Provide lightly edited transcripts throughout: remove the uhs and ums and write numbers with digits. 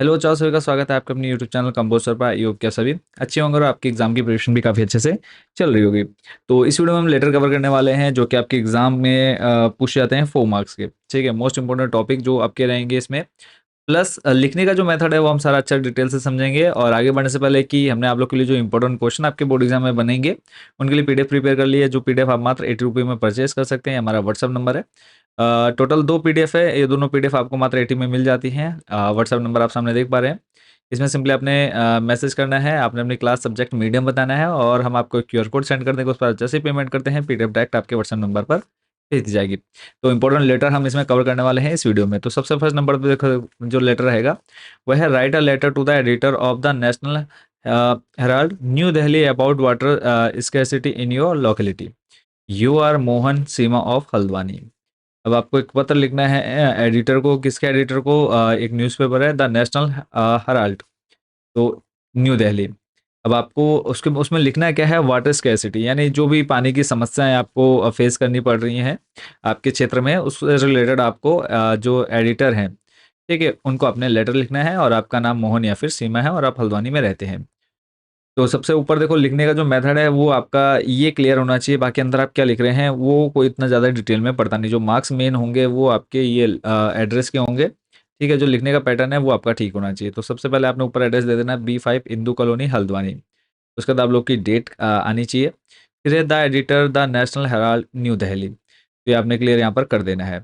Hello, चाओ सभी का स्वागत है आपके अपने यूट्यूब चैनल कंपोस्टर पर। योग क्या सभी अच्छे होंगे और आपकी एग्जाम की प्रिपरेशन भी काफ़ी अच्छे से चल रही होगी। तो इस वीडियो में हम लेटर कवर करने वाले हैं जो कि आपके एग्जाम में पूछे जाते हैं 4 मार्क्स के। ठीक है, मोस्ट इंपोर्टेंट टॉपिक जो आपके रहेंगे इसमें। प्लस लिखने का जो मेथड है वो हम सारा अच्छा डिटेल से समझेंगे। और आगे बढ़ने से पहले कि हमने आप लोग के लिए जो इंपॉर्टेंट क्वेश्चन आपके बोर्ड एग्जाम में बनेंगे उनके लिए पीडीएफ प्रिपेयर कर लिए, जो पीडीएफ आप मात्र 80 रुपये में परचेज कर सकते हैं। हमारा व्हाट्सअप नंबर है। टोटल 2 पीडीएफ है, ये दोनों पीडीएफ आपको मात्र 80 में मिल जाती हैं। व्हाट्सअप नंबर आप सामने देख पा रहे हैं। इसमें सिंपली आपने मैसेज करना है, आपने अपनी क्लास सब्जेक्ट मीडियम बताना है और हम आपको क्यूआर कोड सेंड कर देंगे। उस पर जैसे ही पेमेंट करते हैं पीडीएफ डायरेक्ट आपके व्हाट्सएप नंबर पर भेज दी जाएगी। तो इंपॉर्टेंट लेटर हम इसमें कवर करने वाले हैं इस वीडियो में। तो सबसे फर्स्ट नंबर पे देखो जो लेटर रहेगा वह है write a letter to the editor of the National Herald New Delhi about water scarcity in your locality. You are Mohan Seema of Haldwani. अब आपको एक पत्र लिखना है एडिटर को। किसके एडिटर को? एक न्यूज़पेपर है द नेशनल हेराल्ड, तो न्यू दिल्ली। अब आपको उसके उसमें लिखना क्या है? वाटर स्कैरसिटी, यानी जो भी पानी की समस्याएं आपको फेस करनी पड़ रही हैं आपके क्षेत्र में, उससे रिलेटेड आपको जो एडिटर हैं, ठीक है, उनको अपने लेटर लिखना है। और आपका नाम मोहन या फिर सीमा है और आप हल्द्वानी में रहते हैं। तो सबसे ऊपर देखो लिखने का जो मेथड है वो आपका ये क्लियर होना चाहिए। बाकी अंदर आप क्या लिख रहे हैं वो कोई इतना ज़्यादा डिटेल में पढ़ता नहीं। जो मार्क्स मेन होंगे वो आपके ये एड्रेस के होंगे। ठीक है, जो लिखने का पैटर्न है वो आपका ठीक होना चाहिए। तो सबसे पहले आपने ऊपर एड्रेस दे देना है B5 इंदू कॉलोनी हल्द्वानी। उसके बाद आप लोग की डेट आनी चाहिए। फिर है the editor the National Herald New Delhi, तो ये आपने क्लियर यहाँ पर कर देना है।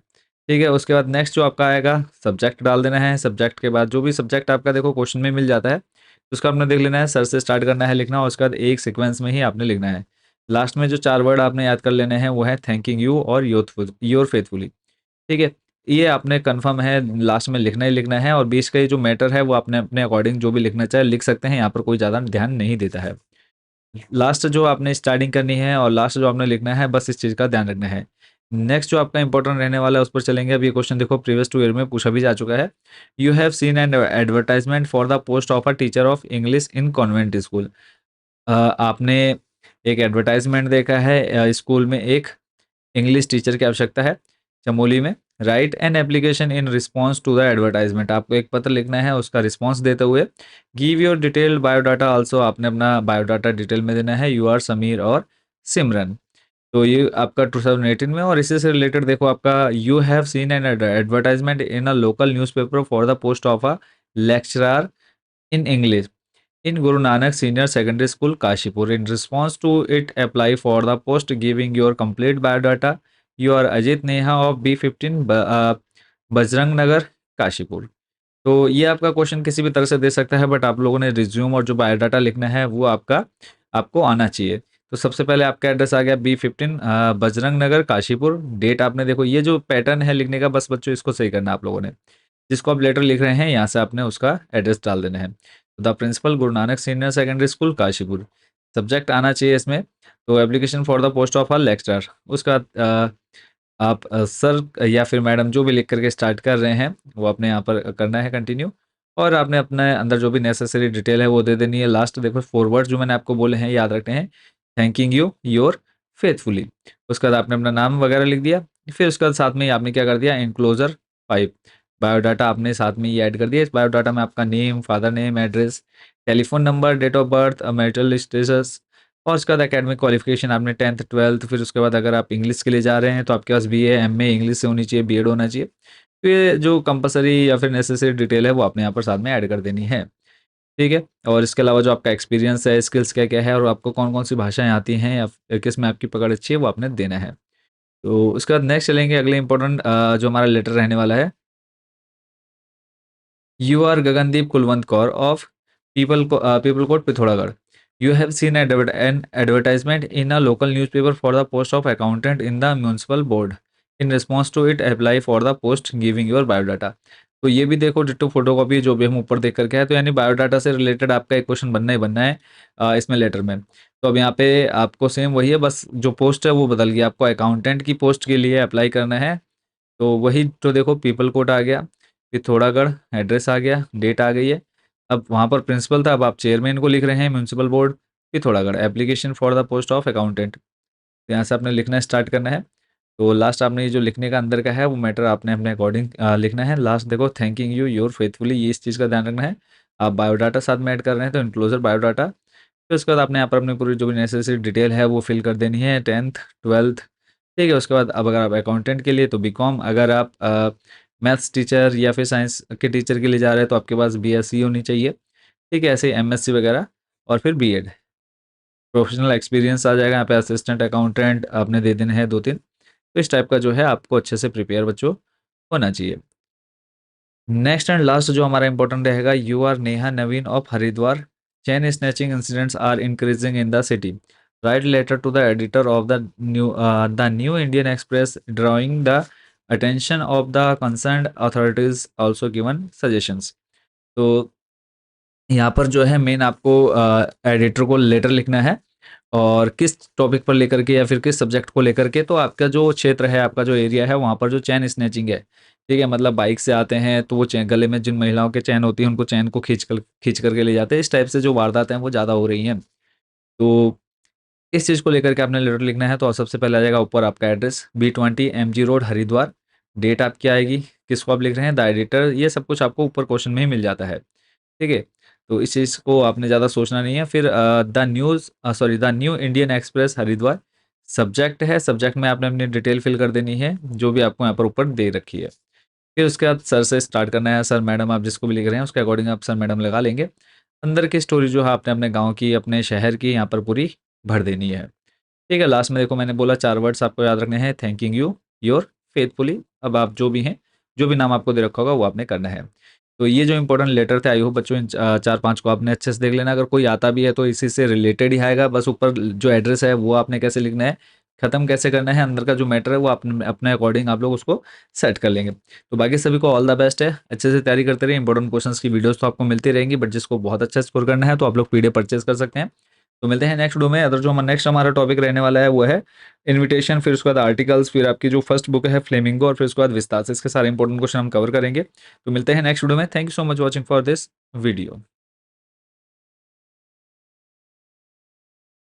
ठीक है, उसके बाद नेक्स्ट जो आपका आएगा सब्जेक्ट डाल देना है। सब्जेक्ट के बाद जो भी सब्जेक्ट आपका देखो क्वेश्चन में मिल जाता है तो उसका आपने देख लेना है, सर से स्टार्ट करना है लिखना और उसके बाद एक सीक्वेंस में ही आपने लिखना है। लास्ट में जो 4 वर्ड आपने याद कर लेने हैं वो है थैंकिंग यू और योर फेथफुली। ठीक है, ये आपने कंफर्म है लास्ट में लिखना ही लिखना है। और बीच का ये जो मैटर है वो आपने अपने अकॉर्डिंग जो भी लिखना चाहे लिख सकते हैं, यहाँ पर कोई ज़्यादा ध्यान नहीं देता है। लास्ट जो आपने स्टार्टिंग करनी है और लास्ट जो आपने लिखना है, बस इस चीज़ का ध्यान रखना है। नेक्स्ट जो आपका इंपॉर्टेंट रहने वाला है उस पर चलेंगे। अब ये क्वेश्चन देखो प्रीवियस 2 ईयर में पूछा भी जा चुका है। You have seen an advertisement for the post of a teacher of English in convent school. आपने एक एडवर्टाइजमेंट देखा है स्कूल में एक इंग्लिश टीचर की आवश्यकता है चमोली में। Write an application in response to the advertisement, आपको एक पत्र लिखना है उसका रिस्पॉन्स देते हुए। Give your detailed biodata also, आपने अपना बायोडाटा डिटेल में देना है। यू आर समीर और सिमरन। तो ये आपका 2018 में। और इसी से रिलेटेड देखो आपका you have seen an advertisement in a local newspaper for the post of a lecturer in English in Guru Nanak Senior Secondary School, Kashipur. In response to it, apply for the post giving your complete biodata. You are Ajit Neha of B15 Bajrang Nagar Kashipur. तो ये आपका question किसी भी तरह से दे सकता है, but आप लोगों ने रिज्यूम और जो बायोडाटा लिखना है वो आपका आपको आना चाहिए। तो सबसे पहले आपका एड्रेस आ गया B15 बजरंग नगर काशीपुर। डेट आपने देखो, ये जो पैटर्न है लिखने का, बस बच्चों इसको सही करना आप लोगों ने। जिसको आप लेटर लिख रहे हैं यहाँ से आपने उसका एड्रेस डाल देना है। The principal Guru Nanak senior secondary school Kashipur. Subject आना चाहिए इसमें। तो application for the post of a lecturer. उसका आप सर या फिर मैडम जो भी लिख करके स्टार्ट कर रहे हैं वो आपने यहाँ पर करना है कंटिन्यू। और आपने अपने अंदर जो भी नेसेसरी डिटेल है वो दे देनी है। लास्ट देखो 4 वर्ड जो मैंने आपको बोले हैं याद रखने हैं। Thanking you your faithfully. उसके बाद आपने अपना नाम वगैरह लिख दिया। फिर उसके बाद साथ में ही आपने क्या कर दिया, इनक्लोजर 5 बायोडाटा आपने साथ में ये ऐड कर दिया। इस बायोडाटा में आपका name, father name, address, telephone number, date of birth, marital status और उसके बाद एकेडमिक क्वालिफिकेशन आपने 10th 12th। फिर उसके बाद अगर आप इंग्लिश के लिए जा रहे हैं तो आपके पास BA MA इंग्लिश से होनी चाहिए, B.Ed होना चाहिए। तो ये जो कंपलसरी या फिर नेसेसरी डिटेल है वो आपने यहाँ पर साथ में ऐड कर देनी है। ठीक है, और इसके अलावा जो आपका एक्सपीरियंस है, स्किल्स क्या क्या है और आपको कौन कौन सी भाषाएं आती हैं या फिर किस में आपकी पकड़ अच्छी है वो आपने देना है। तो उसके बाद नेक्स्ट चलेंगे अगले इंपॉर्टेंट जो हमारा लेटर रहने वाला है। You are Gagandeep Kulwant Kaur of People Court, Pithoragarh. You have seen an advertisement in a local newspaper for the post of accountant in the municipal board. In response to it, apply for the post giving your biodata. तो ये भी देखो ditto photocopy जो भी हम ऊपर देख करके है। तो यानी बायोडाटा से रिलेटेड आपका एक क्वेश्चन बनना ही बनना है इसमें लेटर में। तो अब यहाँ पे आपको सेम वही है, बस जो पोस्ट है वो बदल गया। आपको अकाउंटेंट की पोस्ट के लिए अप्लाई करना है। तो वही तो देखो पीपल कोट आ गया, पिथौरागढ़ एड्रेस आ गया, डेट आ गई है। अब वहाँ पर प्रिंसिपल था, अब आप चेयरमैन को लिख रहे हैं municipal board Pithoragarh. Application for the post of accountant, तो यहाँ से आपने लिखना स्टार्ट करना है। तो लास्ट आपने ये जो लिखने का अंदर का है वो मैटर आपने अपने अकॉर्डिंग लिखना है। लास्ट देखो थैंकिंग यू योर फेथफुली, ये इस चीज़ का ध्यान रखना है। आप बायोडाटा साथ में ऐड कर रहे हैं तो इनक्लोजर बायोडाटा। फिर उसके बाद आपने यहाँ पर अपनी पूरी जो भी नेसेसरी डिटेल है वो फिल कर देनी है, 10th 12th। ठीक है, उसके बाद अब अगर आप अकाउंटेंट के लिए तो बीकॉम, अगर आप मैथ्स टीचर या फिर साइंस के टीचर के लिए जा रहे हैं तो आपके पास बीएससी होनी चाहिए। ठीक है, ऐसे एमएससी वगैरह, और फिर बीएड। प्रोफेशनल एक्सपीरियंस आ जाएगा यहाँ पे, असिस्टेंट अकाउंटेंट आपने दे देने हैं 2-3। तो इस टाइप का जो है आपको अच्छे से प्रिपेयर बच्चों होना चाहिए। नेक्स्ट एंड लास्ट जो हमारा इंपॉर्टेंट रहेगा, you are Neha Naveen of Haridwar, chain snatching incidents are increasing in the city, write letter to the editor of the New Indian Express drawing the attention of the concerned authorities also given suggestions. तो यहाँ पर जो है main आपको editor को letter लिखना है, और किस टॉपिक पर लेकर के या फिर किस सब्जेक्ट को लेकर के, तो आपका जो क्षेत्र है, आपका जो एरिया है, वहाँ पर जो चैन स्नैचिंग है, ठीक है, मतलब बाइक से आते हैं तो वो चैन गले में जिन महिलाओं के चैन होती है उनको चैन को खींच करके ले जाते हैं, इस टाइप से जो वारदातें हैं वो ज़्यादा हो रही हैं। तो इस चीज़ को लेकर के आपने लेटर लिखना है। तो सबसे पहले आ जाएगा ऊपर आपका address, B20 MG road Haridwar, date आपकी आएगी, किसको आप लिख रहे हैं, द एडिटर, ये सब कुछ आपको ऊपर क्वेश्चन में ही मिल जाता है। ठीक है, तो इस चीज़ को आपने ज़्यादा सोचना नहीं है। फिर the New Indian express Haridwar, subject है, सब्जेक्ट में आपने अपनी डिटेल फिल कर देनी है जो भी आपको यहाँ पर ऊपर दे रखी है। फिर उसके बाद सर से स्टार्ट करना है, सर मैडम आप जिसको भी लिख रहे हैं उसके अकॉर्डिंग आप सर मैडम लगा लेंगे। अंदर की स्टोरी जो है आपने अपने गाँव की, अपने शहर की यहाँ पर पूरी भर देनी है। ठीक है, लास्ट में देखो मैंने बोला 4 वर्ड्स आपको याद रखने हैं, थैंकिंग यू योर फेथफुली। अब आप जो भी हैं, जो भी नाम आपको दे रखा होगा वो आपने करना है। तो ये जो इंपॉर्टेंट लेटर थे, आई होप बच्चों इन 4-5 को आपने अच्छे से देख लेना। अगर कोई आता भी है तो इसी से रिलेटेड ही आएगा, बस ऊपर जो एड्रेस है वो आपने कैसे लिखना है, खत्म कैसे करना है, अंदर का जो मैटर है वो अपने अपने अकॉर्डिंग आप लोग उसको सेट कर लेंगे। तो बाकी सभी को ऑल द बेस्ट है, अच्छे से तैयारी करते रहिए। इंपॉर्टेंट क्वेश्चंस की वीडियोस तो आपको मिलती रहेंगी, बट जिसको बहुत अच्छा स्कोर करना है तो आप लोग पीडीएफ परचेज कर सकते हैं। तो मिलते हैं नेक्स्ट वीडियो में। अदर जो हमारा नेक्स्ट हमारा टॉपिक रहने वाला है वो है इन्विटेशन, फिर उसके बाद आर्टिकल्स, फिर आपकी जो फर्स्ट बुक है फ्लेमिंगो, और फिर उसके बाद विस्तार से इसके सारे इंपॉर्टेंट क्वेश्चन हम कवर करेंगे। तो मिलते हैं नेक्स्ट वीडियो में। Thank you so much watching for this video.